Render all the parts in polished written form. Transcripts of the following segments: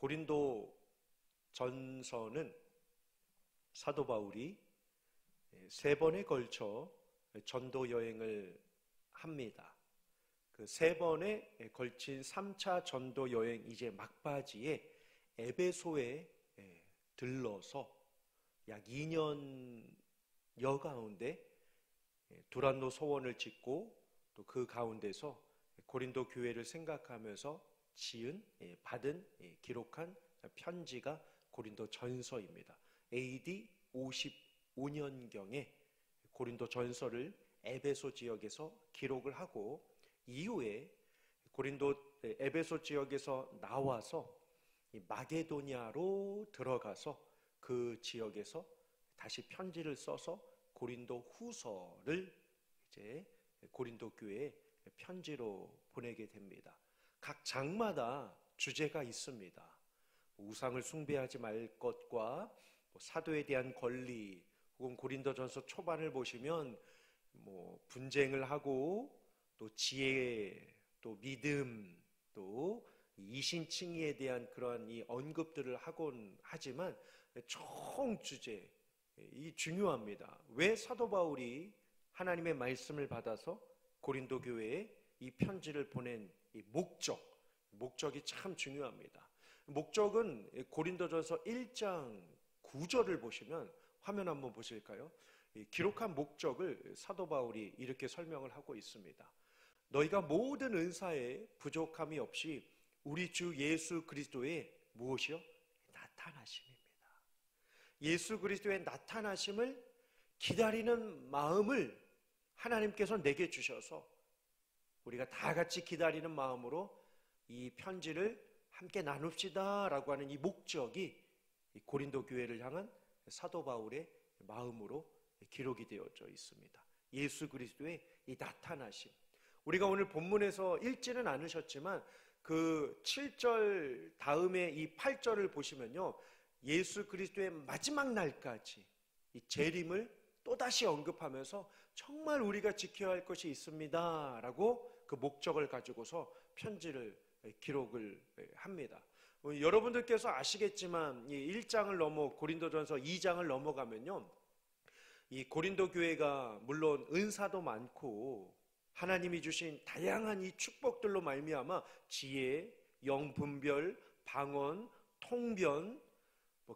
고린도 전서는 사도 바울이 3번에 걸쳐 전도 여행을 합니다. 그 3번에 걸친 3차 전도 여행 이제 막바지에 에베소에 들러서 약 2년여 가운데 두란노 소원을 짓고 또 그 가운데서 고린도 교회를 생각하면서 지은, 받은, 기록한 편지가 고린도 전서입니다. AD 55년경에 고린도 전서를 에베소 지역에서 기록을 하고 이후에 고린도 에베소 지역에서 나와서 마게도냐로 들어가서 그 지역에서 다시 편지를 써서 고린도 후서를 이제 고린도 교회에 편지로 보내게 됩니다. 각 장마다 주제가 있습니다. 우상을 숭배하지 말 것과 사도에 대한 권리, 혹은 고린도전서 초반을 보시면 분쟁을 하고 또 지혜, 또 믿음, 또 이신칭의에 대한 그러한 이 언급들을 하곤 하지만 총 주제 이 중요합니다. 왜 사도 바울이 하나님의 말씀을 받아서 고린도 교회에 이 편지를 보낸 이 목적이 참 중요합니다. 목적은 고린도전서 1장 9절을 보시면 화면 한번 보실까요? 기록한 목적을 사도 바울이 이렇게 설명을 하고 있습니다. 너희가 모든 은사에 부족함이 없이 우리 주 예수 그리스도의 무엇이요? 나타나심입니다. 예수 그리스도의 나타나심을 기다리는 마음을 하나님께서 내게 주셔서 우리가 다 같이 기다리는 마음으로 이 편지를 함께 나눕시다 라고 하는 이 목적이 고린도 교회를 향한 사도 바울의 마음으로 기록이 되어져 있습니다. 예수 그리스도의 이 나타나심, 우리가 오늘 본문에서 읽지는 않으셨지만 그 7절 다음에 이 8절을 보시면요, 예수 그리스도의 마지막 날까지 이 재림을 또다시 언급하면서 정말 우리가 지켜야 할 것이 있습니다 라고 그 목적을 가지고서 편지를 기록을 합니다. 여러분들께서 아시겠지만 이 1장을 넘어 고린도전서 2장을 넘어가면요, 이 고린도 교회가 물론 은사도 많고 하나님이 주신 다양한 이 축복들로 말미암아 지혜, 영분별, 방언, 통변,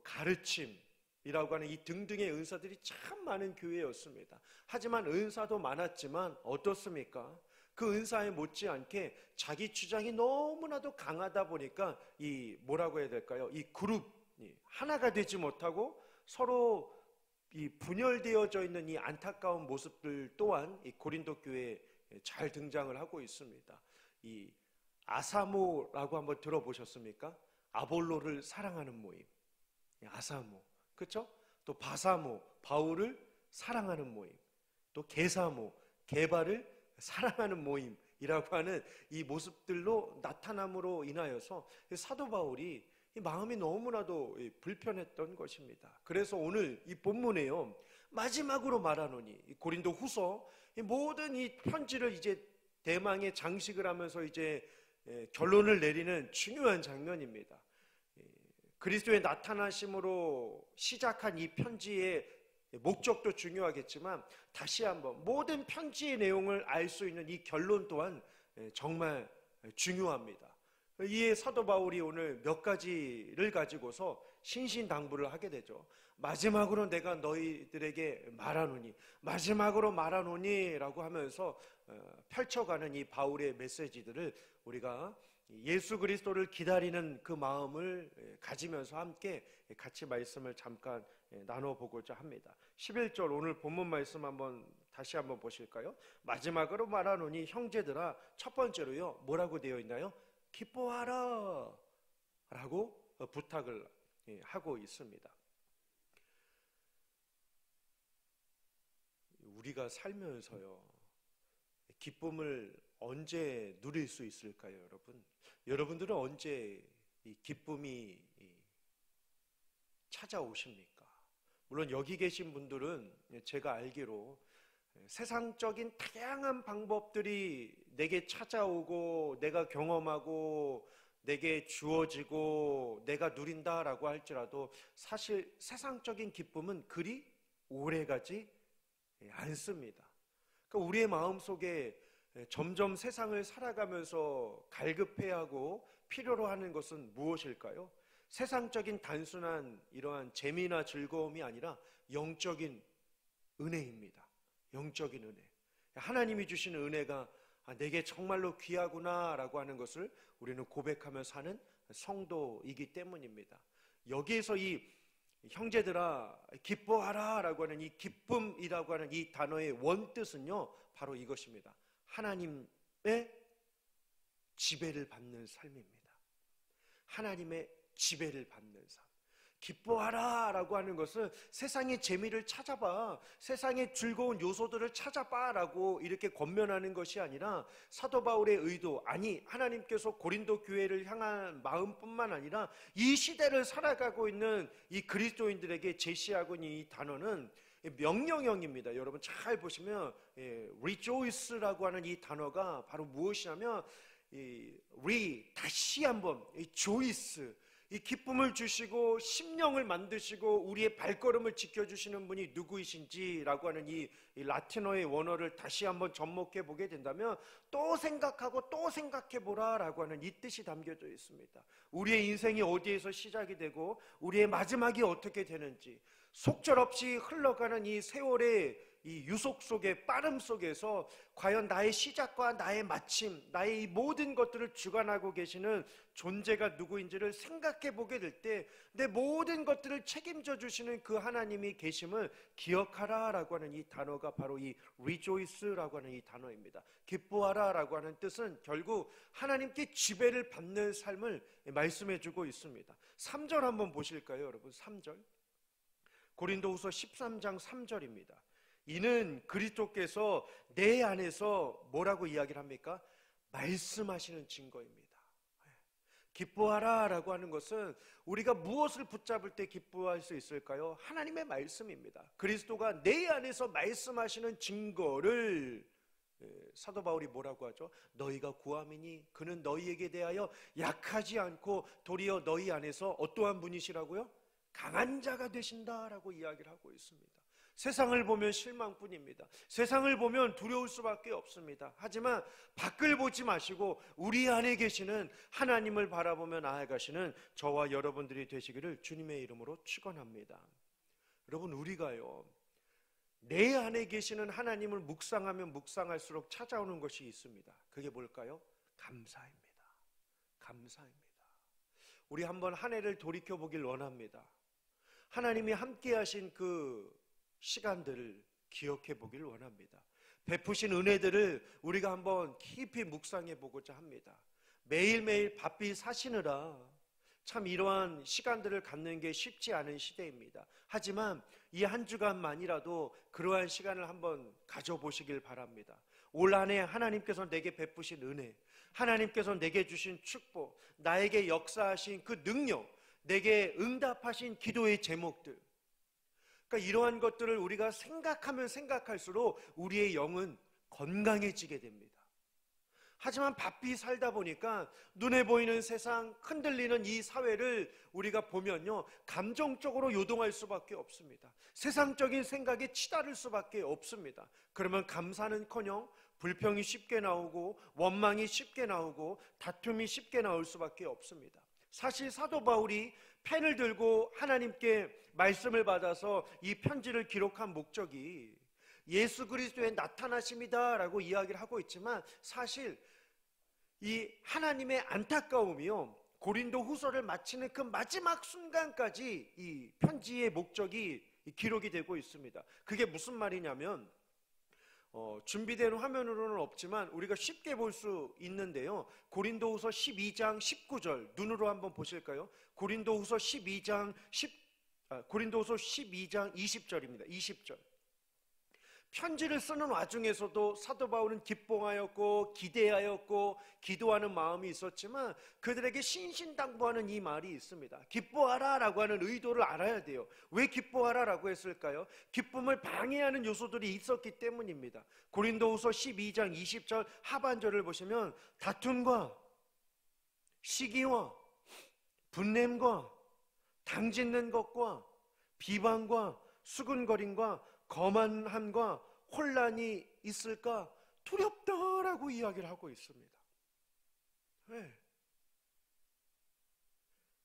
가르침이라고 하는 이 등등의 은사들이 참 많은 교회였습니다. 하지만 은사도 많았지만 어떻습니까? 그 은사에 못지않게 자기 주장이 너무나도 강하다 보니까 이 뭐라고 해야 될까요? 이 그룹이 하나가 되지 못하고 서로 이 분열되어져 있는 이 안타까운 모습들 또한 이 고린도 교회에 잘 등장을 하고 있습니다. 이 아사모라고 한번 들어보셨습니까? 아볼로를 사랑하는 모임, 아사모, 그렇죠? 또 바사모, 바울을 사랑하는 모임, 또 게사모, 게바를 사랑하는 모임이라고 하는 이 모습들로 나타남으로 인하여서 사도 바울이 이 마음이 너무나도 불편했던 것입니다. 그래서 오늘 이 본문에요, 마지막으로 말하노니 고린도 후서 모든 이 편지를 이제 대망의 장식을 하면서 이제 결론을 내리는 중요한 장면입니다. 그리스도의 나타나심으로 시작한 이 편지의 목적도 중요하겠지만 다시 한번 모든 편지의 내용을 알 수 있는 이 결론 또한 정말 중요합니다. 이에 사도 바울이 오늘 몇 가지를 가지고서 신신당부를 하게 되죠. 마지막으로 내가 너희들에게 말하노니, 마지막으로 말하노니 라고 하면서 펼쳐가는 이 바울의 메시지들을 우리가 예수 그리스도를 기다리는 그 마음을 가지면서 함께 같이 말씀을 잠깐 나눠보고자 합니다. 11절 오늘 본문 말씀 다시 한번 보실까요? 마지막으로 말하노니 형제들아, 첫 번째로요, 뭐라고 되어 있나요? 기뻐하라 라고 부탁을 하고 있습니다. 우리가 살면서요, 기쁨을 언제 누릴 수 있을까요, 여러분? 여러분들은 언제 이 기쁨이 찾아오십니까? 물론 여기 계신 분들은 제가 알기로 세상적인 다양한 방법들이 내게 찾아오고 내가 경험하고 내게 주어지고 내가 누린다라고 할지라도 사실 세상적인 기쁨은 그리 오래가지 않습니다. 그러니까 우리의 마음속에 점점 세상을 살아가면서 갈급해하고 필요로 하는 것은 무엇일까요? 세상적인 단순한 이러한 재미나 즐거움이 아니라 영적인 은혜입니다. 영적인 은혜. 하나님이 주시는 은혜가 내게 정말로 귀하구나 라고 하는 것을 우리는 고백하며 사는 성도이기 때문입니다. 여기에서 이 형제들아 기뻐하라 라고 하는 이 기쁨이라고 하는 이 단어의 원뜻은요 바로 이것입니다. 하나님의 지배를 받는 삶입니다. 하나님의 지배를 받는 삶. 기뻐하라 라고 하는 것은 세상의 재미를 찾아봐, 세상의 즐거운 요소들을 찾아봐 라고 이렇게 권면하는 것이 아니라 사도 바울의 의도, 아니 하나님께서 고린도 교회를 향한 마음뿐만 아니라 이 시대를 살아가고 있는 이 그리스도인들에게 제시하고 있는 이 단어는 명령형입니다. 여러분 잘 보시면 rejoice라고 하는 이 단어가 바로 무엇이냐면 다시 한번 joyce, 이 기쁨을 주시고 심령을 만드시고 우리의 발걸음을 지켜주시는 분이 누구이신지라고 하는 이 라틴어의 원어를 다시 한번 접목해 보게 된다면 또 생각하고 또 생각해 보라 라고 하는 이 뜻이 담겨져 있습니다. 우리의 인생이 어디에서 시작이 되고 우리의 마지막이 어떻게 되는지, 속절없이 흘러가는 이 세월의 이 유속 속에, 빠름 속에서 과연 나의 시작과 나의 마침, 나의 이 모든 것들을 주관하고 계시는 존재가 누구인지를 생각해 보게 될 때 내 모든 것들을 책임져 주시는 그 하나님이 계심을 기억하라 라고 하는 이 단어가 바로 이 rejoice라고 하는 이 단어입니다. 기뻐하라 라고 하는 뜻은 결국 하나님께 지배를 받는 삶을 말씀해 주고 있습니다. 3절 한번 보실까요 여러분? 3절 고린도후서 13장 3절입니다. 이는 그리스도께서 내 안에서 뭐라고 이야기를 합니까? 말씀하시는 증거입니다. 기뻐하라 라고 하는 것은 우리가 무엇을 붙잡을 때 기뻐할 수 있을까요? 하나님의 말씀입니다. 그리스도가 내 안에서 말씀하시는 증거를 사도 바울이 뭐라고 하죠? 너희가 구함이니 그는 너희에게 대하여 약하지 않고 도리어 너희 안에서 어떠한 분이시라고요? 강한 자가 되신다라고 이야기를 하고 있습니다. 세상을 보면 실망뿐입니다. 세상을 보면 두려울 수밖에 없습니다. 하지만 밖을 보지 마시고 우리 안에 계시는 하나님을 바라보며 나아가시는 저와 여러분들이 되시기를 주님의 이름으로 축원합니다. 여러분 우리가요 내 안에 계시는 하나님을 묵상하면 묵상할수록 찾아오는 것이 있습니다. 그게 뭘까요? 감사입니다. 감사입니다. 우리 한번 한 해를 돌이켜보길 원합니다. 하나님이 함께 하신 그 시간들을 기억해 보길 원합니다. 베푸신 은혜들을 우리가 한번 깊이 묵상해 보고자 합니다. 매일매일 바삐 사시느라 참 이러한 시간들을 갖는 게 쉽지 않은 시대입니다. 하지만 이 한 주간만이라도 그러한 시간을 한번 가져보시길 바랍니다. 올 한 해 하나님께서 내게 베푸신 은혜, 하나님께서 내게 주신 축복, 나에게 역사하신 그 능력, 내게 응답하신 기도의 제목들, 그러니까 이러한 것들을 우리가 생각하면 생각할수록 우리의 영은 건강해지게 됩니다. 하지만 바삐 살다 보니까 눈에 보이는 세상, 흔들리는 이 사회를 우리가 보면요 감정적으로 요동할 수밖에 없습니다. 세상적인 생각에 치달을 수밖에 없습니다. 그러면 감사는커녕 불평이 쉽게 나오고 원망이 쉽게 나오고 다툼이 쉽게 나올 수밖에 없습니다. 사실 사도 바울이 펜을 들고 하나님께 말씀을 받아서 이 편지를 기록한 목적이 예수 그리스도의 나타나심이다 라고 이야기를 하고 있지만 사실 이 하나님의 안타까움이요 고린도 후서를 마치는 그 마지막 순간까지 이 편지의 목적이 기록이 되고 있습니다. 그게 무슨 말이냐면 준비된 화면으로는 없지만 우리가 쉽게 볼 수 있는데요. 고린도후서 12장 19절 눈으로 한번 보실까요? 고린도후서 12장 20절입니다. 20절. 편지를 쓰는 와중에서도 사도 바울은 기뻐하였고 기대하였고 기도하는 마음이 있었지만 그들에게 신신당부하는 이 말이 있습니다. 기뻐하라 라고 하는 의도를 알아야 돼요. 왜 기뻐하라 라고 했을까요? 기쁨을 방해하는 요소들이 있었기 때문입니다. 고린도후서 12장 20절 하반절을 보시면 다툼과 시기와 분냄과 당짓는 것과 비방과 수군거림과 거만함과 혼란이 있을까 두렵다라고 이야기를 하고 있습니다. 왜?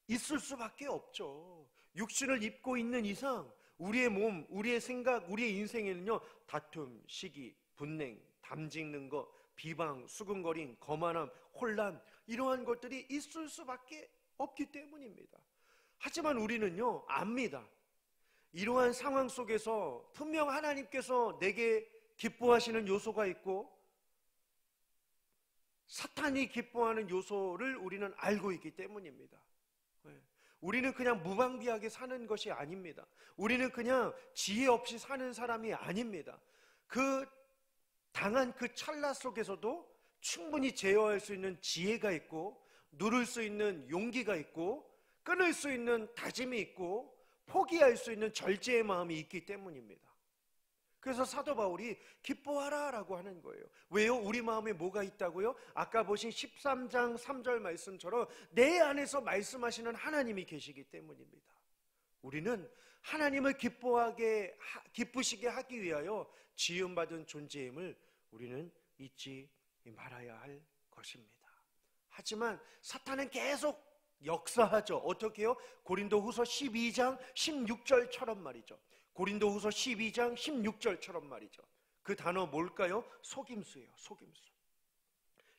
있을 수밖에 없죠. 육신을 입고 있는 이상 우리의 몸, 우리의 생각, 우리의 인생에는요, 다툼, 시기, 분냉, 담짓는 것, 비방, 수군거림, 거만함, 혼란, 이러한 것들이 있을 수밖에 없기 때문입니다. 하지만 우리는요, 압니다. 이러한 상황 속에서 분명 하나님께서 내게 기뻐하시는 요소가 있고 사탄이 기뻐하는 요소를 우리는 알고 있기 때문입니다. 우리는 그냥 무방비하게 사는 것이 아닙니다. 우리는 그냥 지혜 없이 사는 사람이 아닙니다. 그 당한 그 찰나 속에서도 충분히 제어할 수 있는 지혜가 있고, 누를 수 있는 용기가 있고, 끊을 수 있는 다짐이 있고, 포기할 수 있는 절제의 마음이 있기 때문입니다. 그래서 사도 바울이 기뻐하라 라고 하는 거예요. 왜요? 우리 마음에 뭐가 있다고요? 아까 보신 13장 3절 말씀처럼 내 안에서 말씀하시는 하나님이 계시기 때문입니다. 우리는 하나님을 기쁘시게 하기 위하여 지음받은 존재임을 우리는 잊지 말아야 할 것입니다. 하지만 사탄은 계속 역사하죠. 어떻게 해요? 고린도후서 12장 16절처럼 말이죠. 고린도후서 12장 16절처럼 말이죠. 그 단어 뭘까요? 속임수예요. 속임수.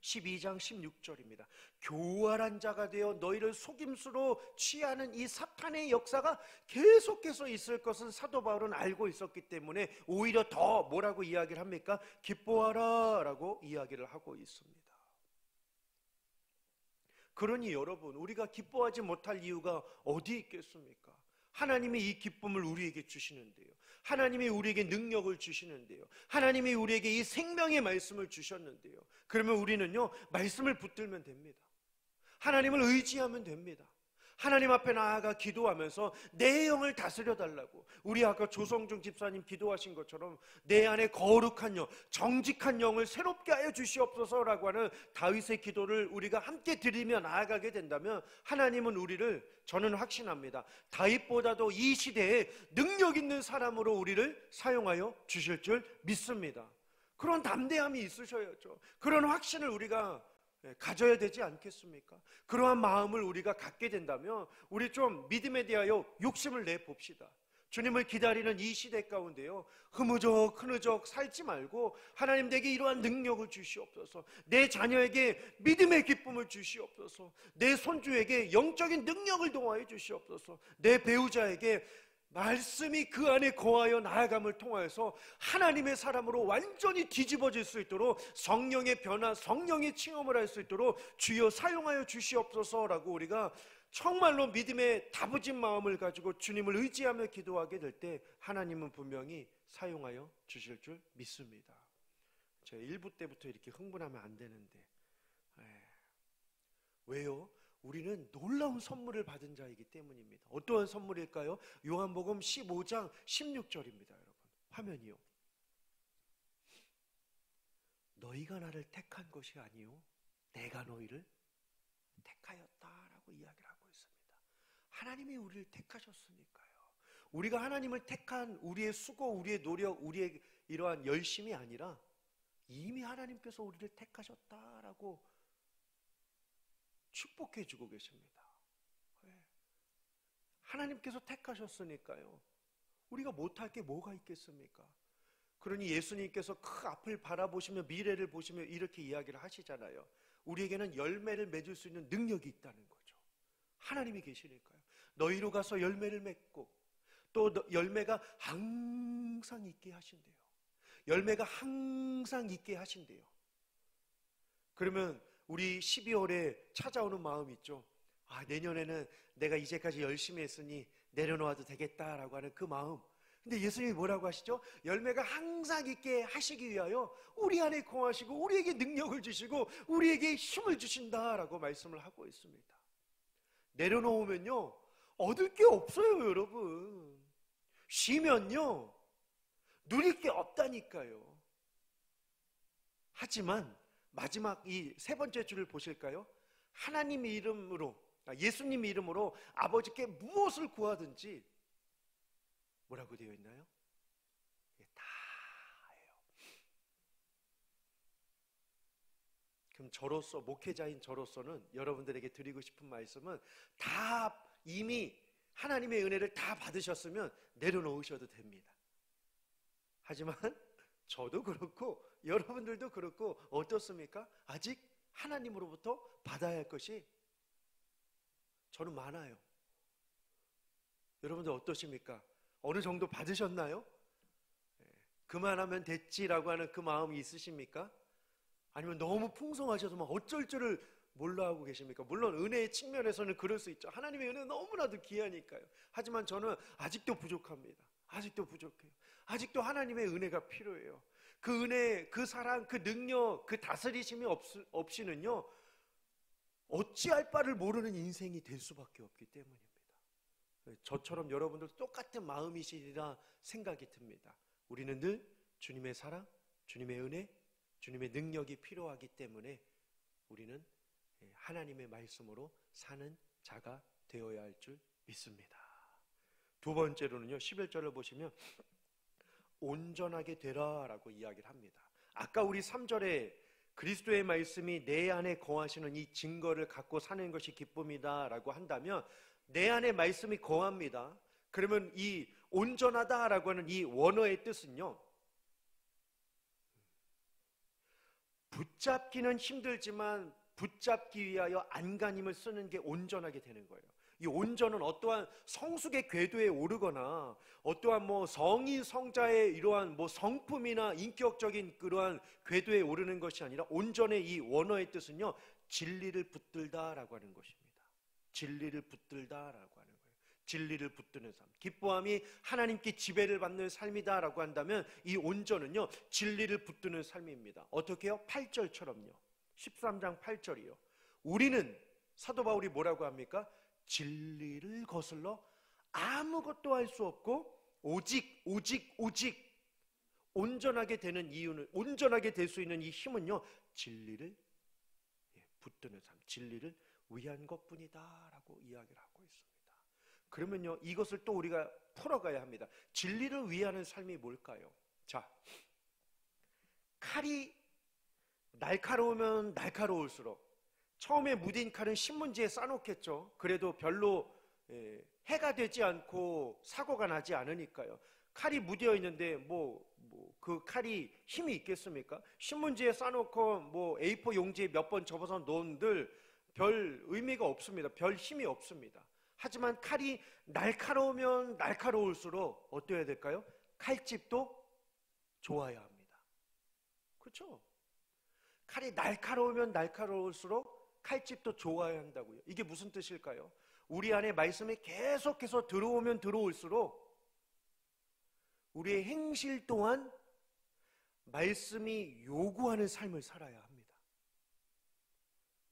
12장 16절입니다. 교활한 자가 되어 너희를 속임수로 취하는 이 사탄의 역사가 계속해서 있을 것은 사도 바울은 알고 있었기 때문에 오히려 더 뭐라고 이야기를 합니까? 기뻐하라 라고 이야기를 하고 있습니다. 그러니 여러분, 우리가 기뻐하지 못할 이유가 어디 있겠습니까? 하나님이 이 기쁨을 우리에게 주시는데요. 하나님이 우리에게 능력을 주시는데요. 하나님이 우리에게 이 생명의 말씀을 주셨는데요. 그러면 우리는요, 말씀을 붙들면 됩니다. 하나님을 의지하면 됩니다. 하나님 앞에 나아가 기도하면서 내 영을 다스려 달라고, 우리 아까 조성중 집사님 기도하신 것처럼 내 안에 거룩한 영, 정직한 영을 새롭게 하여 주시옵소서라고 하는 다윗의 기도를 우리가 함께 드리며 나아가게 된다면 하나님은 우리를, 저는 확신합니다, 다윗보다도 이 시대에 능력 있는 사람으로 우리를 사용하여 주실 줄 믿습니다. 그런 담대함이 있으셔야죠. 그런 확신을 우리가 가져야 되지 않겠습니까? 그러한 마음을 우리가 갖게 된다면 우리 좀 믿음에 대하여 욕심을 내봅시다. 주님을 기다리는 이 시대 가운데요, 흐느적 살지 말고 하나님 내게 이러한 능력을 주시옵소서, 내 자녀에게 믿음의 기쁨을 주시옵소서, 내 손주에게 영적인 능력을 동하여 주시옵소서, 내 배우자에게 말씀이 그 안에 거하여 나아감을 통하여서 하나님의 사람으로 완전히 뒤집어질 수 있도록 성령의 변화, 성령의 칭험을 할 수 있도록 주여 사용하여 주시옵소서라고 우리가 정말로 믿음의 다부진 마음을 가지고 주님을 의지하며 기도하게 될 때 하나님은 분명히 사용하여 주실 줄 믿습니다. 제가 1부 때부터 이렇게 흥분하면 안 되는데, 왜요? 우리는 놀라운 선물을 받은 자이기 때문입니다. 어떠한 선물일까요? 요한복음 15장 16절입니다. 여러분, 화면이요. 너희가 나를 택한 것이 아니요 내가 너희를 택하였다라고 이야기를 하고 있습니다. 하나님이 우리를 택하셨으니까요. 우리가 하나님을 택한 우리의 수고, 우리의 노력, 우리의 이러한 열심이 아니라 이미 하나님께서 우리를 택하셨다라고 축복해 주고 계십니다. 하나님께서 택하셨으니까요. 우리가 못할 게 뭐가 있겠습니까? 그러니 예수님께서 그 앞을 바라보시며 미래를 보시며 이렇게 이야기를 하시잖아요. 우리에게는 열매를 맺을 수 있는 능력이 있다는 거죠. 하나님이 계시니까요. 너희로 가서 열매를 맺고 또 열매가 항상 있게 하신대요. 열매가 항상 있게 하신대요. 그러면 우리 12월에 찾아오는 마음이 있죠. 내년에는 내가 이제까지 열심히 했으니 내려놓아도 되겠다라고 하는 그 마음. 근데 예수님이 뭐라고 하시죠? 열매가 항상 있게 하시기 위하여 우리 안에 거하시고 우리에게 능력을 주시고 우리에게 힘을 주신다라고 말씀을 하고 있습니다. 내려놓으면요, 얻을 게 없어요, 여러분. 쉬면요, 누릴 게 없다니까요. 하지만 마지막 이 세 번째 줄을 보실까요? 하나님의 이름으로, 예수님의 이름으로 아버지께 무엇을 구하든지 뭐라고 되어 있나요? 다예요. 그럼 저로서, 목회자인 저로서는 여러분들에게 드리고 싶은 말씀은, 다 이미 하나님의 은혜를 다 받으셨으면 내려놓으셔도 됩니다. 하지만 저도 그렇고 여러분들도 그렇고 어떻습니까? 아직 하나님으로부터 받아야 할 것이 저는 많아요. 여러분들 어떠십니까? 어느 정도 받으셨나요? 그만하면 됐지라고 하는 그 마음이 있으십니까? 아니면 너무 풍성하셔서 막 어쩔 줄을 몰라 하고 계십니까? 물론 은혜의 측면에서는 그럴 수 있죠. 하나님의 은혜는 너무나도 귀하니까요. 하지만 저는 아직도 부족합니다. 아직도 부족해요. 아직도 하나님의 은혜가 필요해요. 그 은혜, 그 사랑, 그 능력, 그 다스리심이 없이는요, 어찌할 바를 모르는 인생이 될 수밖에 없기 때문입니다. 저처럼 여러분들도 똑같은 마음이시리라 생각이 듭니다. 우리는 늘 주님의 사랑, 주님의 은혜, 주님의 능력이 필요하기 때문에 우리는 하나님의 말씀으로 사는 자가 되어야 할 줄 믿습니다. 두 번째로는요, 11절을 보시면 온전하게 되라 라고 이야기를 합니다. 아까 우리 3절에 그리스도의 말씀이 내 안에 거하시는 이 증거를 갖고 사는 것이 기쁨이다 라고 한다면, 내 안에 말씀이 거합니다. 그러면 이 온전하다 라고 하는 이 원어의 뜻은요, 붙잡기는 힘들지만 붙잡기 위하여 안간힘을 쓰는 게 온전하게 되는 거예요. 이 온전은 어떠한 성숙의 궤도에 오르거나 어떠한 성인 성자의 이러한 성품이나 인격적인 그러한 궤도에 오르는 것이 아니라, 온전의 이 원어의 뜻은요, 진리를 붙들다라고 하는 것입니다. 진리를 붙들다라고 하는 거예요. 진리를 붙드는 삶, 기뻐함이 하나님께 지배를 받는 삶이다라고 한다면, 이 온전은요, 진리를 붙드는 삶입니다. 어떻게 해요? 8절처럼요. 13장 8절이요. 우리는, 사도 바울이 뭐라고 합니까? 진리를 거슬러 아무것도 할 수 없고 오직 온전하게 되는 이유는, 온전하게 될 수 있는 이 힘은요, 진리를 붙드는 삶, 진리를 위한 것뿐이다 라고 이야기를 하고 있습니다. 그러면요, 이것을 또 우리가 풀어가야 합니다. 진리를 위하는 삶이 뭘까요? 자, 칼이 날카로우면 날카로울수록, 처음에 무딘 칼은 신문지에 싸놓겠죠. 그래도 별로 해가 되지 않고 사고가 나지 않으니까요. 칼이 묻어 있는데 그 칼이 힘이 있겠습니까? 신문지에 싸놓고 A4 용지에 몇 번 접어서 놓은들 별 의미가 없습니다. 별 힘이 없습니다. 하지만 칼이 날카로우면 날카로울수록 어떠해야 될까요? 칼집도 좋아야 합니다. 그렇죠? 칼이 날카로우면 날카로울수록 칼집도 좋아야 한다고요. 이게 무슨 뜻일까요? 우리 안에 말씀이 계속해서 들어오면 들어올수록 우리의 행실 또한 말씀이 요구하는 삶을 살아야 합니다.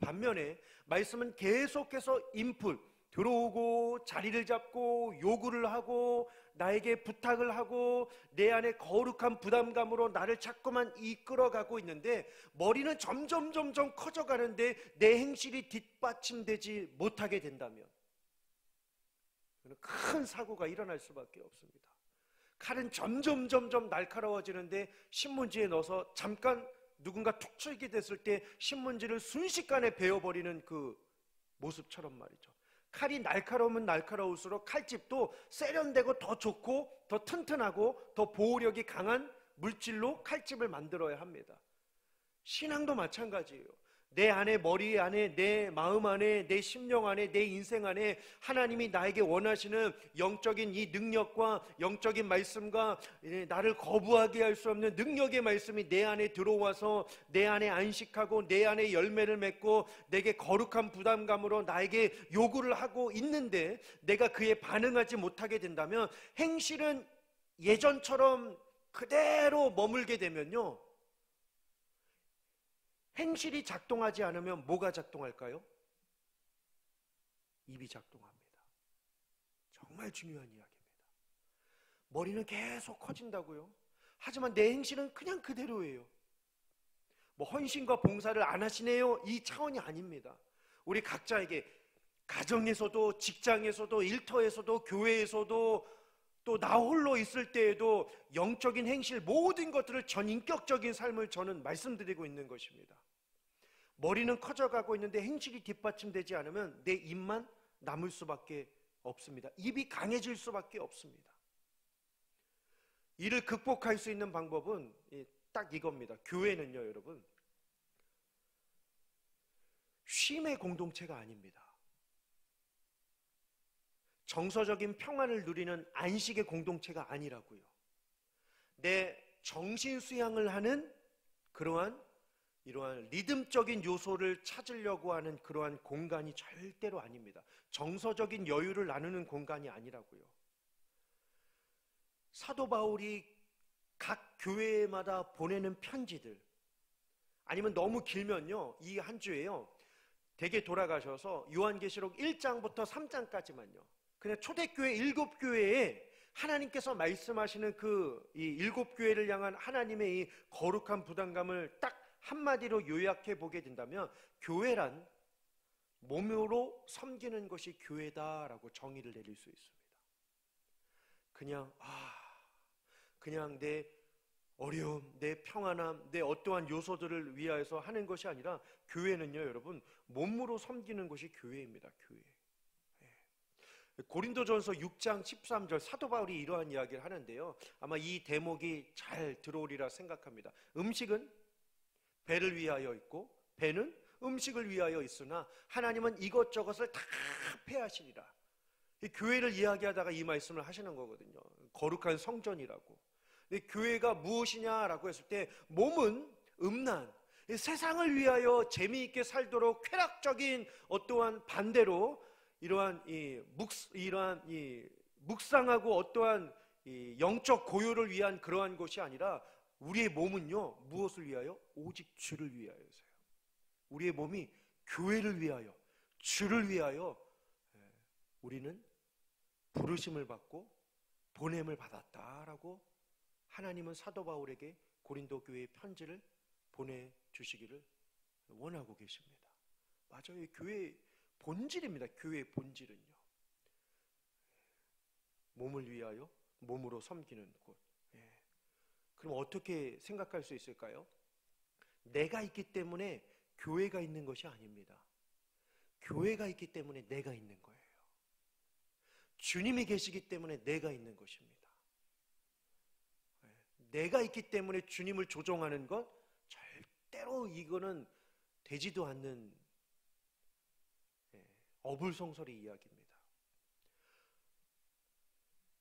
반면에 말씀은 계속해서 인풋, 들어오고 자리를 잡고 요구를 하고 나에게 부탁을 하고 내 안에 거룩한 부담감으로 나를 자꾸만 이끌어가고 있는데, 머리는 점점 커져가는데 내 행실이 뒷받침되지 못하게 된다면 큰 사고가 일어날 수밖에 없습니다. 칼은 점점 날카로워지는데 신문지에 넣어서 잠깐 누군가 툭 치게 됐을 때 신문지를 순식간에 베어버리는 그 모습처럼 말이죠. 칼이 날카로우면 날카로울수록 칼집도 세련되고 더 좋고 더 튼튼하고 더 보호력이 강한 물질로 칼집을 만들어야 합니다. 신앙도 마찬가지예요. 내 안에, 머리 안에, 내 마음 안에, 내 심령 안에, 내 인생 안에 하나님이 나에게 원하시는 영적인 이 능력과 영적인 말씀과 나를 거부하게 할 수 없는 능력의 말씀이 내 안에 들어와서 내 안에 안식하고 내 안에 열매를 맺고 내게 거룩한 부담감으로 나에게 요구를 하고 있는데, 내가 그에 반응하지 못하게 된다면, 행실은 예전처럼 그대로 머물게 되면요, 행실이 작동하지 않으면 뭐가 작동할까요? 입이 작동합니다. 정말 중요한 이야기입니다. 머리는 계속 커진다고요. 하지만 내 행실은 그냥 그대로예요. 헌신과 봉사를 안 하시네요, 이 차원이 아닙니다. 우리 각자에게 가정에서도, 직장에서도, 일터에서도, 교회에서도, 또 나 홀로 있을 때에도 영적인 행실, 모든 것들을 전인격적인 삶을 저는 말씀드리고 있는 것입니다. 머리는 커져가고 있는데 행실이 뒷받침되지 않으면 내 입만 남을 수밖에 없습니다. 입이 강해질 수밖에 없습니다. 이를 극복할 수 있는 방법은 딱 이겁니다. 교회는요, 여러분, 쉼의 공동체가 아닙니다. 정서적인 평안을 누리는 안식의 공동체가 아니라고요. 내 정신 수양을 하는 이러한 리듬적인 요소를 찾으려고 하는 그러한 공간이 절대로 아닙니다. 정서적인 여유를 나누는 공간이 아니라고요. 사도 바울이 각 교회마다 보내는 편지들, 아니면 너무 길면요, 이 한 주에요, 대개 돌아가셔서 요한계시록 1장부터 3장까지만요, 그냥 초대교회 7교회에 하나님께서 말씀하시는 이 7교회를 향한 하나님의 이 거룩한 부담감을 딱 한마디로 요약해 보게 된다면, 교회란 몸으로 섬기는 것이 교회다라고 정의를 내릴 수 있습니다. 그냥 내 어려움, 내 평안함, 내 어떠한 요소들을 위하여서 하는 것이 아니라, 교회는요, 여러분, 몸으로 섬기는 것이 교회입니다. 교회. 고린도전서 6장 13절 사도 바울이 이러한 이야기를 하는데요, 아마 이 대목이 잘 들어오리라 생각합니다. 음식은 배를 위하여 있고 배는 음식을 위하여 있으나 하나님은 이것저것을 다 패하시리라. 이 교회를 이야기하다가 이 말씀을 하시는 거거든요. 거룩한 성전이라고. 근데 교회가 무엇이냐라고 했을 때, 몸은 음란, 세상을 위하여 재미있게 살도록 쾌락적인 어떠한 반대로 이러한 묵상하고 어떠한 영적 고요를 위한 그러한 것이 아니라, 우리의 몸은요, 무엇을 위하여? 오직 주를 위하여서요. 우리의 몸이 교회를 위하여, 주를 위하여 우리는 부르심을 받고 보냄을 받았다라고 하나님은 사도 바울에게 고린도 교회의 편지를 보내주시기를 원하고 계십니다. 맞아요. 교회의 본질입니다. 교회의 본질은요, 몸을 위하여 몸으로 섬기는 곳. 그럼 어떻게 생각할 수 있을까요? 내가 있기 때문에 교회가 있는 것이 아닙니다. 교회가 있기 때문에 내가 있는 거예요. 주님이 계시기 때문에 내가 있는 것입니다. 내가 있기 때문에 주님을 조종하는 것, 절대로 이거는 되지도 않는 어불성설의 이야기입니다.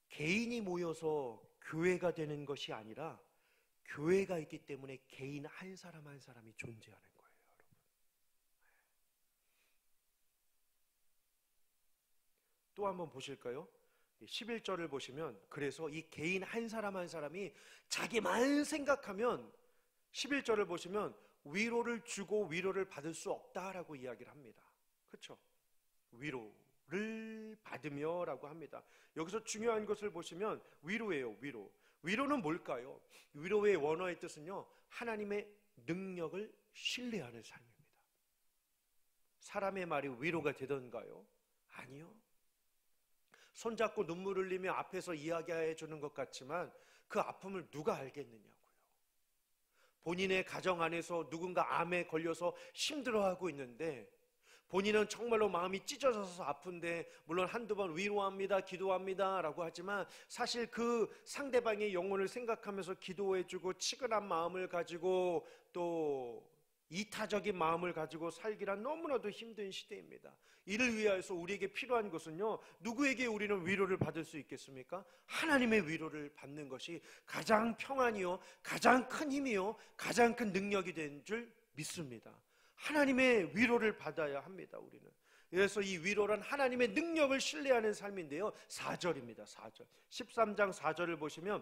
개인이 모여서 교회가 되는 것이 아니라, 교회가 있기 때문에 개인 한 사람 한 사람이 존재하는 거예요, 여러분. 또 한번 보실까요? 11절을 보시면, 그래서 이 개인 한 사람 한 사람이 자기만 생각하면, 11절을 보시면 위로를 주고 위로를 받을 수 없다라고 이야기를 합니다. 그렇죠? 위로를 받으며 라고 합니다. 여기서 중요한 것을 보시면 위로예요. 위로는 뭘까요? 위로의 원어의 뜻은요, 하나님의 능력을 신뢰하는 삶입니다. 사람의 말이 위로가 되던가요? 아니요. 손잡고 눈물 흘리며 앞에서 이야기해 주는 것 같지만 그 아픔을 누가 알겠느냐고요. 본인의 가정 안에서 누군가 암에 걸려서 힘들어하고 있는데, 본인은 정말로 마음이 찢어져서 아픈데, 물론 한두 번 위로합니다, 기도합니다 라고 하지만, 사실 그 상대방의 영혼을 생각하면서 기도해주고 치근한 마음을 가지고 또 이타적인 마음을 가지고 살기란 너무나도 힘든 시대입니다. 이를 위하여서 우리에게 필요한 것은요, 누구에게 우리는 위로를 받을 수 있겠습니까? 하나님의 위로를 받는 것이 가장 평안이요, 가장 큰 힘이요, 가장 큰 능력이 된 줄 믿습니다. 하나님의 위로를 받아야 합니다. 우리는. 그래서 이 위로란 하나님의 능력을 신뢰하는 삶인데요, 4절입니다. 4절 13장 4절을 보시면,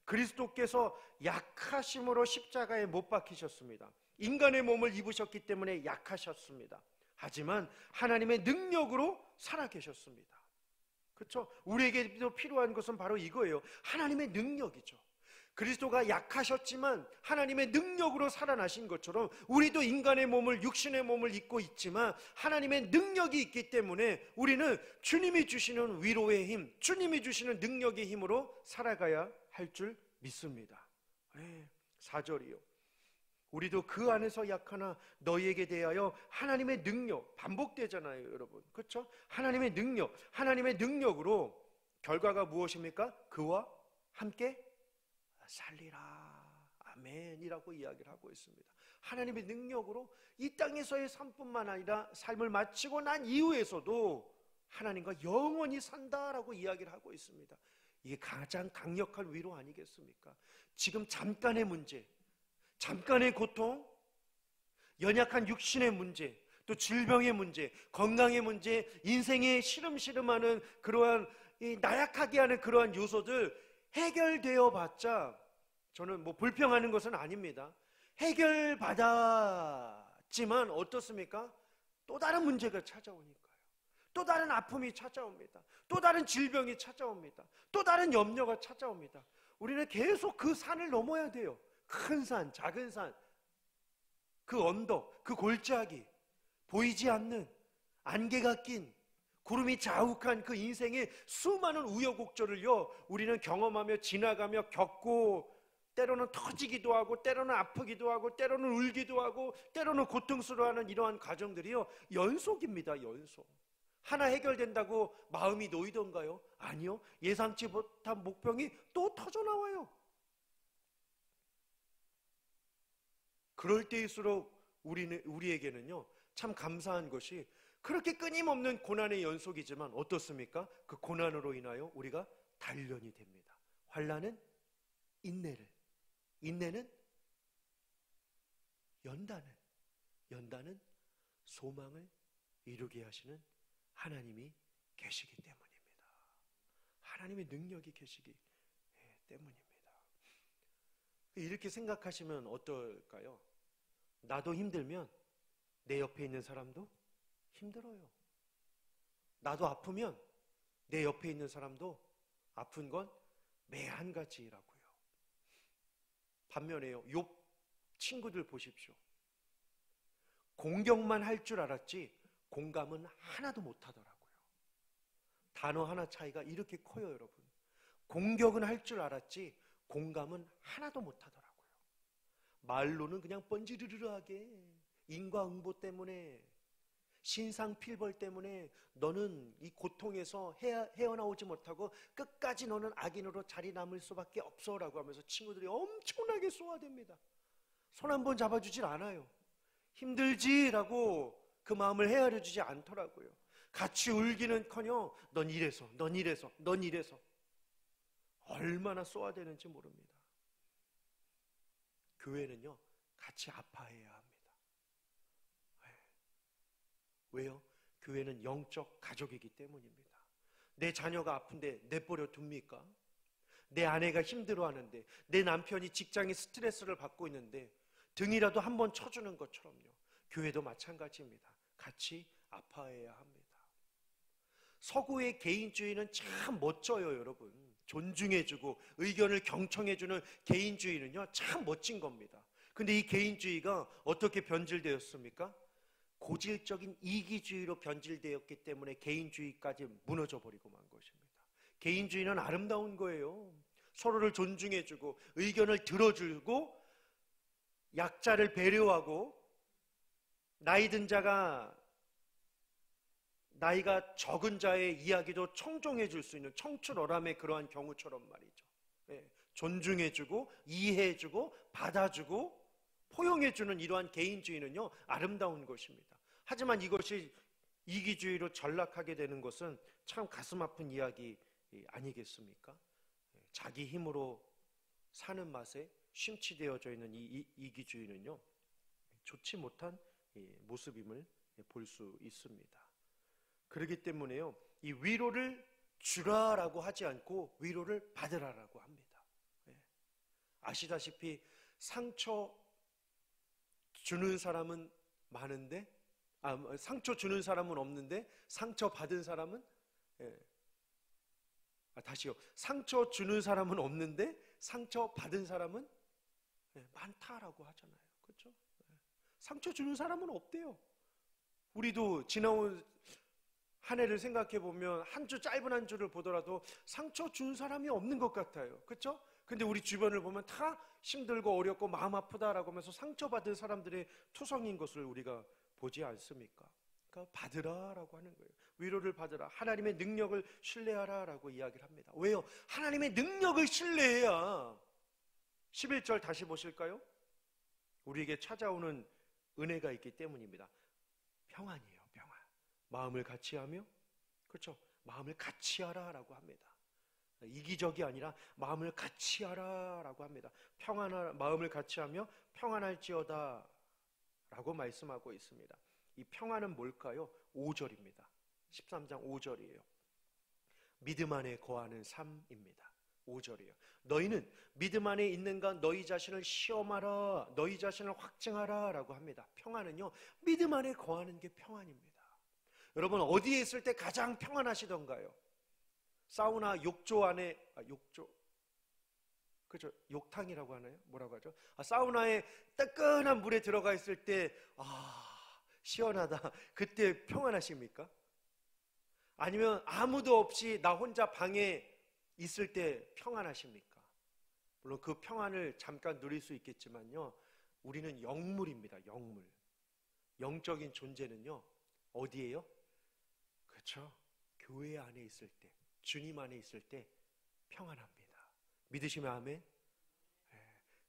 그리스도께서 약하심으로 십자가에 못 박히셨습니다. 인간의 몸을 입으셨기 때문에 약하셨습니다. 하지만 하나님의 능력으로 살아계셨습니다. 그렇죠? 우리에게도 필요한 것은 바로 이거예요. 하나님의 능력이죠. 그리스도가 약하셨지만 하나님의 능력으로 살아나신 것처럼 우리도 인간의 몸을, 육신의 몸을 입고 있지만 하나님의 능력이 있기 때문에 우리는 주님이 주시는 위로의 힘, 주님이 주시는 능력의 힘으로 살아가야 할 줄 믿습니다. 4절이요. 우리도 그 안에서 약하나 너희에게 대하여 하나님의 능력, 반복되잖아요, 여러분. 그렇죠? 하나님의 능력, 하나님의 능력으로 결과가 무엇입니까? 그와 함께 살리라. 아멘이라고 이야기를 하고 있습니다. 하나님의 능력으로 이 땅에서의 삶뿐만 아니라 삶을 마치고 난 이후에서도 하나님과 영원히 산다라고 이야기를 하고 있습니다. 이게 가장 강력한 위로 아니겠습니까? 지금 잠깐의 문제, 잠깐의 고통, 연약한 육신의 문제, 또 질병의 문제, 건강의 문제, 인생에 시름시름하는 그러한 나약하게 하는 그러한 요소들 해결되어 봤자 저는 뭐 불평하는 것은 아닙니다. 해결받았지만 어떻습니까? 또 다른 문제가 찾아오니까요. 또 다른 아픔이 찾아옵니다. 또 다른 질병이 찾아옵니다. 또 다른 염려가 찾아옵니다. 우리는 계속 그 산을 넘어야 돼요. 큰 산, 작은 산, 그 언덕, 그 골짜기, 보이지 않는 안개가 낀 구름이 자욱한 그 인생의 수많은 우여곡절을요 우리는 경험하며 지나가며 겪고 때로는 터지기도 하고 때로는 아프기도 하고 때로는 울기도 하고 때로는 고통스러워하는 이러한 과정들이요 연속입니다. 연속. 하나 해결된다고 마음이 놓이던가요? 아니요. 예상치 못한 목병이 또 터져나와요. 그럴 때일수록 우리에게는요 참 감사한 것이 그렇게 끊임없는 고난의 연속이지만 어떻습니까? 그 고난으로 인하여 우리가 단련이 됩니다. 환난은 인내를, 인내는 연단은 소망을 이루게 하시는 하나님이 계시기 때문입니다. 하나님의 능력이 계시기 때문입니다. 이렇게 생각하시면 어떨까요? 나도 힘들면 내 옆에 있는 사람도 힘들어요. 나도 아프면 내 옆에 있는 사람도 아픈 건 매 한 가지라고요. 반면에요, 욥 친구들 보십시오. 공격만 할 줄 알았지 공감은 하나도 못하더라고요. 단어 하나 차이가 이렇게 커요, 여러분. 공격은 할 줄 알았지 공감은 하나도 못하더라고요. 말로는 그냥 번지르르하게 인과응보 때문에 신상필벌 때문에 너는 이 고통에서 헤어나오지 못하고 끝까지 너는 악인으로 자리 남을 수밖에 없어라고 하면서 친구들이 엄청나게 쏘아댑니다. 손 한 번 잡아주질 않아요. 힘들지라고 그 마음을 헤아려주지 않더라고요. 같이 울기는커녕 넌 이래서 넌 이래서 넌 이래서 얼마나 쏘아대는지 모릅니다. 교회는요 같이 아파해야 합니다. 왜요? 교회는 영적 가족이기 때문입니다. 내 자녀가 아픈데 내버려 둡니까? 내 아내가 힘들어하는데 내 남편이 직장에 스트레스를 받고 있는데 등이라도 한번 쳐주는 것처럼요 교회도 마찬가지입니다. 같이 아파해야 합니다. 서구의 개인주의는 참 멋져요, 여러분. 존중해주고 의견을 경청해주는 개인주의는요 참 멋진 겁니다. 근데 이 개인주의가 어떻게 변질되었습니까? 고질적인 이기주의로 변질되었기 때문에 개인주의까지 무너져 버리고 만 것입니다. 개인주의는 아름다운 거예요. 서로를 존중해주고 의견을 들어주고 약자를 배려하고 나이 든 자가 나이가 적은 자의 이야기도 청종해 줄 수 있는 청출어람의 그러한 경우처럼 말이죠. 존중해주고 이해해주고 받아주고 포용해주는 이러한 개인주의는요 아름다운 것입니다. 하지만 이것이 이기주의로 전락하게 되는 것은 참 가슴 아픈 이야기 아니겠습니까? 자기 힘으로 사는 맛에 심취되어져 있는 이 이기주의는요 좋지 못한 모습임을 볼 수 있습니다. 그렇기 때문에요 이 위로를 주라라고 하지 않고 위로를 받으라라고 합니다. 아시다시피 상처 주는 사람은 많은데 상처 주는 사람은 없는데 상처 받은 사람은 다시요. 상처 주는 사람은 없는데 상처 받은 사람은 많다라고 하잖아요. 그렇죠? 상처 주는 사람은 없대요. 우리도 지나온 한 해를 생각해 보면 한 주, 짧은 한 주를 보더라도 상처 준 사람이 없는 것 같아요. 그렇죠? 근데 우리 주변을 보면 다 힘들고 어렵고 마음 아프다라고 하면서 상처받은 사람들의 투성인 것을 우리가 보지 않습니까? 그러니까 받으라라고 하는 거예요. 위로를 받으라. 하나님의 능력을 신뢰하라라고 이야기를 합니다. 왜요? 하나님의 능력을 신뢰해야 11절 다시 보실까요? 우리에게 찾아오는 은혜가 있기 때문입니다. 평안이에요. 평안. 마음을 같이 하며, 그렇죠? 마음을 같이 하라라고 합니다. 이기적이 아니라 마음을 같이 하라라고 합니다. 마음을 같이 하며 평안할지어다 라고 말씀하고 있습니다. 이 평안은 뭘까요? 5절입니다. 13장 5절이에요. 믿음 안에 거하는 삶입니다. 5절이에요. 너희는 믿음 안에 있는가 너희 자신을 시험하라, 너희 자신을 확증하라 라고 합니다. 평안은요, 믿음 안에 거하는 게 평안입니다. 여러분, 어디에 있을 때 가장 평안하시던가요? 사우나 욕조 안에, 욕조, 그죠? 욕탕이라고 하나요? 뭐라고 하죠? 사우나에 따끈한 물에 들어가 있을 때, 시원하다. 그때 평안하십니까? 아니면 아무도 없이 나 혼자 방에 있을 때 평안하십니까? 물론 그 평안을 잠깐 누릴 수 있겠지만요, 우리는 영물입니다. 영물. 영적인 존재는요, 어디예요? 그렇죠? 교회 안에 있을 때, 주님 안에 있을 때 평안합니다. 믿으시면 아멘? 네.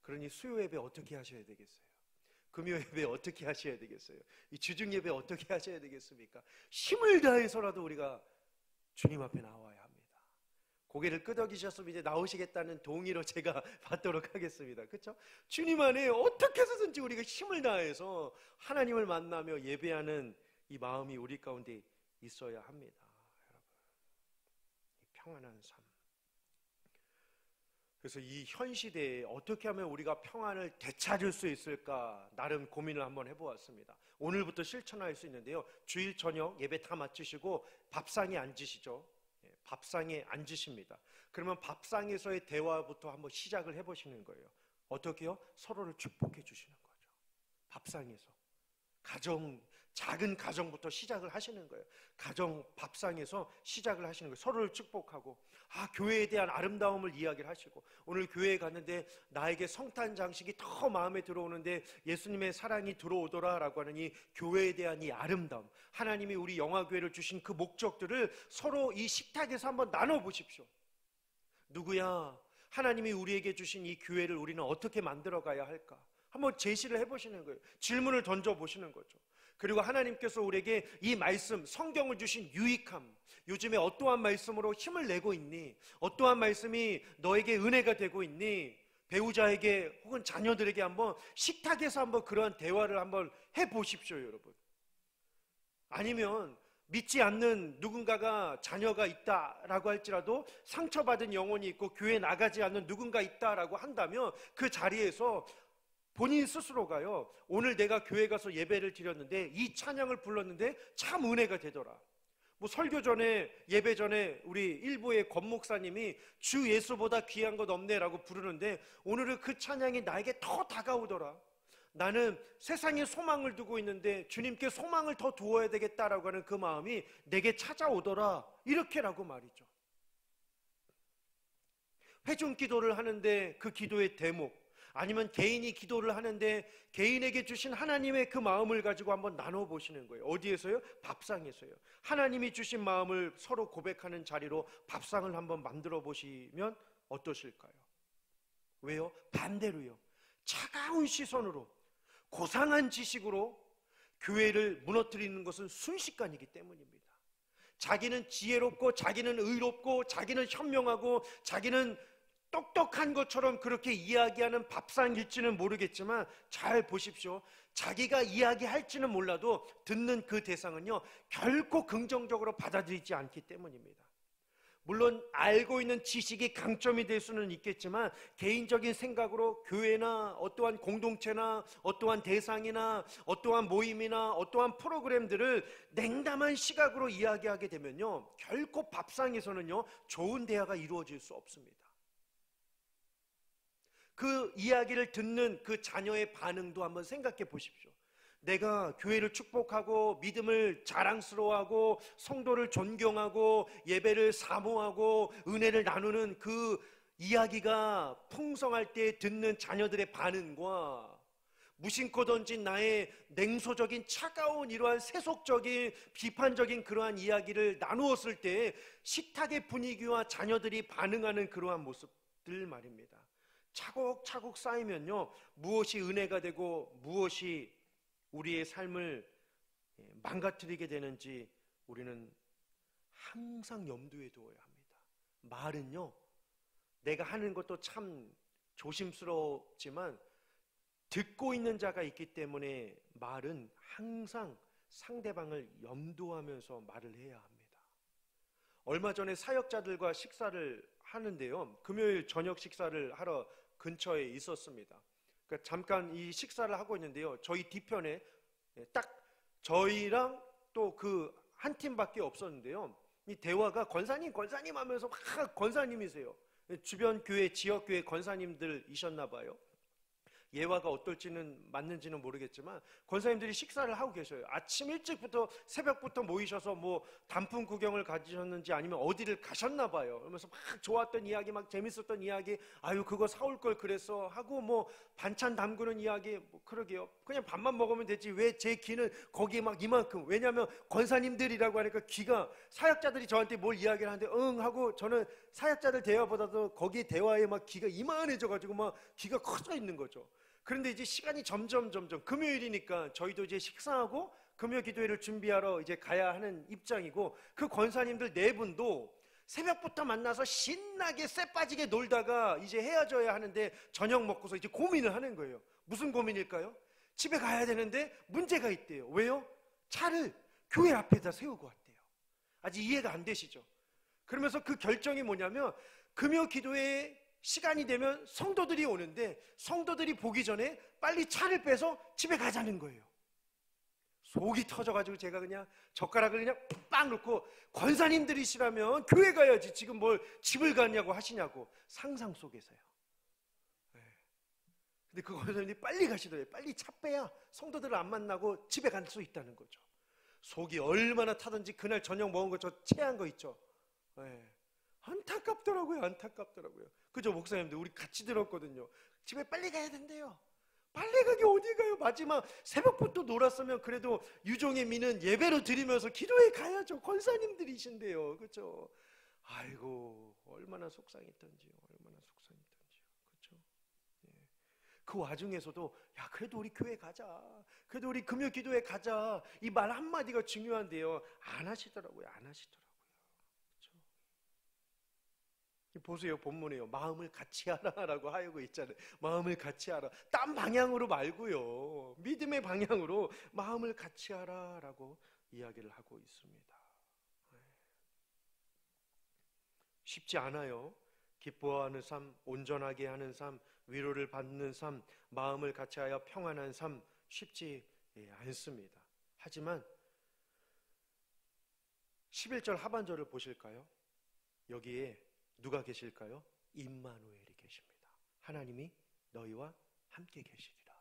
그러니 수요 예배 어떻게 하셔야 되겠어요? 금요 예배 어떻게 하셔야 되겠어요? 이 주중 예배 어떻게 하셔야 되겠습니까? 힘을 다해서라도 우리가 주님 앞에 나와야 합니다. 고개를 끄덕이셨으면 이제 나오시겠다는 동의로 제가 받도록 하겠습니다. 그렇죠? 주님 안에 어떻게 해서든지 우리가 힘을 다해서 하나님을 만나며 예배하는 이 마음이 우리 가운데 있어야 합니다. 여러분, 이 평안한 삶. 그래서 이 현 시대에 어떻게 하면 우리가 평안을 되찾을 수 있을까 나름 고민을 한번 해보았습니다. 오늘부터 실천할 수 있는데요, 주일 저녁 예배 다 마치시고 밥상에 앉으시죠. 밥상에 앉으십니다. 그러면 밥상에서의 대화부터 한번 시작을 해보시는 거예요. 어떻게요? 서로를 축복해 주시는 거죠. 밥상에서. 작은 가정부터 시작을 하시는 거예요. 밥상에서 시작을 하시는 거예요. 서로를 축복하고, 교회에 대한 아름다움을 이야기를 하시고, 오늘 교회에 갔는데 나에게 성탄 장식이 더 마음에 들어오는데 예수님의 사랑이 들어오더라 라고 하는 이 교회에 대한 이 아름다움, 하나님이 우리 영화교회를 주신 그 목적들을 서로 이 식탁에서 한번 나눠보십시오. 누구야? 하나님이 우리에게 주신 이 교회를 우리는 어떻게 만들어 가야 할까? 한번 제시를 해보시는 거예요. 질문을 던져보시는 거죠. 그리고 하나님께서 우리에게 이 말씀, 성경을 주신 유익함, 요즘에 어떠한 말씀으로 힘을 내고 있니? 어떠한 말씀이 너에게 은혜가 되고 있니? 배우자에게 혹은 자녀들에게 한번 식탁에서 한번 그러한 대화를 한번 해보십시오, 여러분. 아니면 믿지 않는 누군가가 자녀가 있다라고 할지라도 상처받은 영혼이 있고 교회 나가지 않는 누군가 있다라고 한다면 그 자리에서 본인 스스로가요, 오늘 내가 교회 가서 예배를 드렸는데 이 찬양을 불렀는데 참 은혜가 되더라. 설교 전에, 예배 전에 우리 일부의 권 목사님이 주 예수보다 귀한 것 없네라고 부르는데 오늘은 그 찬양이 나에게 더 다가오더라. 나는 세상에 소망을 두고 있는데 주님께 소망을 더 두어야 되겠다라고 하는 그 마음이 내게 찾아오더라. 이렇게라고 말이죠. 회중 기도를 하는데 그 기도의 대목, 아니면 개인이 기도를 하는데 개인에게 주신 하나님의 그 마음을 가지고 한번 나눠보시는 거예요. 어디에서요? 밥상에서요. 하나님이 주신 마음을 서로 고백하는 자리로 밥상을 한번 만들어 보시면 어떠실까요? 왜요? 반대로요, 차가운 시선으로, 고상한 지식으로 교회를 무너뜨리는 것은 순식간이기 때문입니다. 자기는 지혜롭고 자기는 의롭고 자기는 현명하고 자기는 똑똑한 것처럼 그렇게 이야기하는 밥상일지는 모르겠지만 잘 보십시오. 자기가 이야기할지는 몰라도 듣는 그 대상은요, 결코 긍정적으로 받아들이지 않기 때문입니다. 물론 알고 있는 지식이 강점이 될 수는 있겠지만 개인적인 생각으로 교회나 어떠한 공동체나 어떠한 대상이나 어떠한 모임이나 어떠한 프로그램들을 냉담한 시각으로 이야기하게 되면요, 결코 밥상에서는요 좋은 대화가 이루어질 수 없습니다. 그 이야기를 듣는 그 자녀의 반응도 한번 생각해 보십시오. 내가 교회를 축복하고 믿음을 자랑스러워하고 성도를 존경하고 예배를 사모하고 은혜를 나누는 그 이야기가 풍성할 때 듣는 자녀들의 반응과 무심코 던진 나의 냉소적인 차가운 이러한 세속적인 비판적인 그러한 이야기를 나누었을 때 식탁의 분위기와 자녀들이 반응하는 그러한 모습들 말입니다. 차곡차곡 쌓이면요, 무엇이 은혜가 되고 무엇이 우리의 삶을 망가뜨리게 되는지 우리는 항상 염두에 두어야 합니다. 말은요, 내가 하는 것도 참 조심스럽지만 듣고 있는 자가 있기 때문에 말은 항상 상대방을 염두하면서 말을 해야 합니다. 얼마 전에 사역자들과 식사를 하는데요, 금요일 저녁 식사를 하러 근처에 있었습니다. 그러니까 잠깐 이 식사를 하고 있는데요, 저희 뒤편에 딱 저희랑 또 그 한 팀밖에 없었는데요, 이 대화가 권사님 하면서 막 권사님이세요. 주변 교회, 지역 교회 권사님들이셨나 봐요. 예화가 어떨지는 맞는지는 모르겠지만 권사님들이 식사를 하고 계셔요. 아침 일찍부터 새벽부터 모이셔서 뭐 단풍 구경을 가지셨는지 아니면 어디를 가셨나 봐요. 그러면서 막 좋았던 이야기, 막 재밌었던 이야기, 아유 그거 사올 걸 그랬어 하고 뭐 반찬 담그는 이야기, 뭐 그러게요. 그냥 밥만 먹으면 되지 왜 제 귀는 거기에 막 이만큼. 왜냐하면 권사님들이라고 하니까 귀가, 사역자들이 저한테 뭘 이야기를 하는데 응 하고 저는 사역자들 대화보다도 거기 대화에 막 귀가 이만해져가지고 막 귀가 커져 있는 거죠. 그런데 이제 시간이 점점 금요일이니까 저희도 이제 식사하고 금요 기도회를 준비하러 이제 가야 하는 입장이고, 그 권사님들 네 분도 새벽부터 만나서 신나게 쎄 빠지게 놀다가 이제 헤어져야 하는데 저녁 먹고서 이제 고민을 하는 거예요. 무슨 고민일까요? 집에 가야 되는데 문제가 있대요. 왜요? 차를 교회 앞에다 세우고 왔대요. 아직 이해가 안 되시죠? 그러면서 그 결정이 뭐냐면, 금요 기도회 시간이 되면 성도들이 오는데 성도들이 보기 전에 빨리 차를 빼서 집에 가자는 거예요. 속이 터져가지고 제가 그냥 젓가락을 그냥 빵 놓고, 권사님들이시라면 교회 가야지 지금 뭘 집을 가냐고 하시냐고. 상상 속에서요. 근데 그 권사님들이 빨리 가시더래요. 빨리 차 빼야 성도들을 안 만나고 집에 갈 수 있다는 거죠. 속이 얼마나 타든지 그날 저녁 먹은 거 저 체한 거 있죠. 안타깝더라고요. 그죠, 목사님들? 우리 같이 들었거든요. 집에 빨리 가야 된대요. 빨리 가기 어디 가요? 마지막 새벽부터 놀았으면 그래도 유종의 미는 예배로 드리면서 기도에 가야죠. 권사님들이신데요. 그죠? 아이고, 얼마나 속상했던지요. 그죠? 그 와중에서도 야, 그래도 우리 교회 가자. 그래도 우리 금요 기도회 가자. 이 말 한마디가 중요한데요. 안 하시더라고요. 보세요, 본문에요. 마음을 같이 하라라고 하고 있잖아요. 마음을 같이 하라. 딴 방향으로 말고요. 믿음의 방향으로 마음을 같이 하라라고 이야기를 하고 있습니다. 쉽지 않아요. 기뻐하는 삶, 온전하게 하는 삶, 위로를 받는 삶, 마음을 같이 하여 평안한 삶, 쉽지 않습니다. 하지만 11절 하반절을 보실까요? 여기에 누가 계실까요? 임마누엘이 계십니다. 하나님이 너희와 함께 계시리라.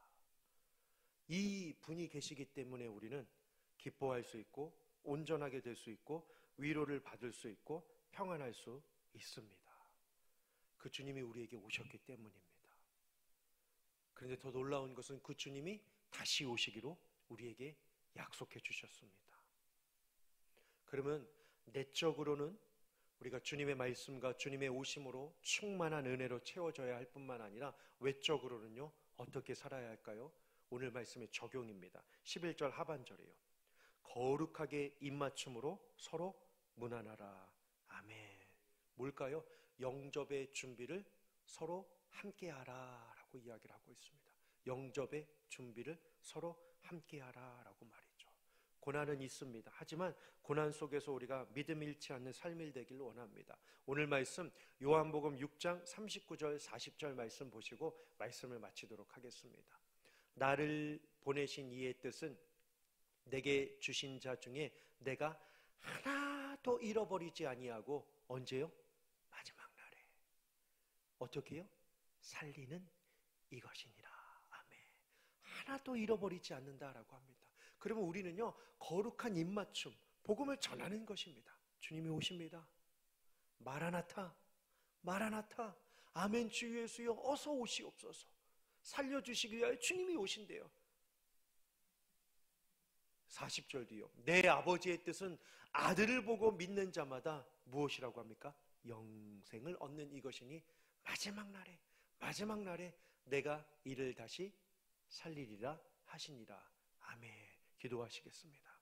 이 분이 계시기 때문에 우리는 기뻐할 수 있고 온전하게 될 수 있고 위로를 받을 수 있고 평안할 수 있습니다. 그 주님이 우리에게 오셨기 때문입니다. 그런데 더 놀라운 것은 그 주님이 다시 오시기로 우리에게 약속해 주셨습니다. 그러면 내적으로는 우리가 주님의 말씀과 주님의 오심으로 충만한 은혜로 채워져야 할 뿐만 아니라 외적으로는요, 어떻게 살아야 할까요? 오늘 말씀의 적용입니다. 11절 하반절이에요. 거룩하게 입맞춤으로 서로 문안하라. 아멘. 뭘까요? 영접의 준비를 서로 함께하라 라고 이야기를 하고 있습니다. 영접의 준비를 서로 함께하라 라고 말이죠. 고난은 있습니다. 하지만 고난 속에서 우리가 믿음 잃지 않는 삶이 되길 원합니다. 오늘 말씀 요한복음 6장 39절 40절 말씀 보시고 말씀을 마치도록 하겠습니다. 나를 보내신 이의 뜻은 내게 주신 자 중에 내가 하나도 잃어버리지 아니하고, 언제요? 마지막 날에. 어떻게 해요? 살리는 이것이니라. 아멘. 하나도 잃어버리지 않는다라고 합니다. 그러면 우리는요, 거룩한 입맞춤, 복음을 전하는 것입니다. 주님이 오십니다. 마라나타, 마라나타. 아멘. 주 예수여 어서 오시옵소서. 살려주시기 위하여 주님이 오신대요. 40절 뒤요. 내 아버지의 뜻은 아들을 보고 믿는 자마다 무엇이라고 합니까? 영생을 얻는 이것이니 마지막 날에 내가 이를 다시 살리리라 하시니라. 아멘. 기도하시겠습니다.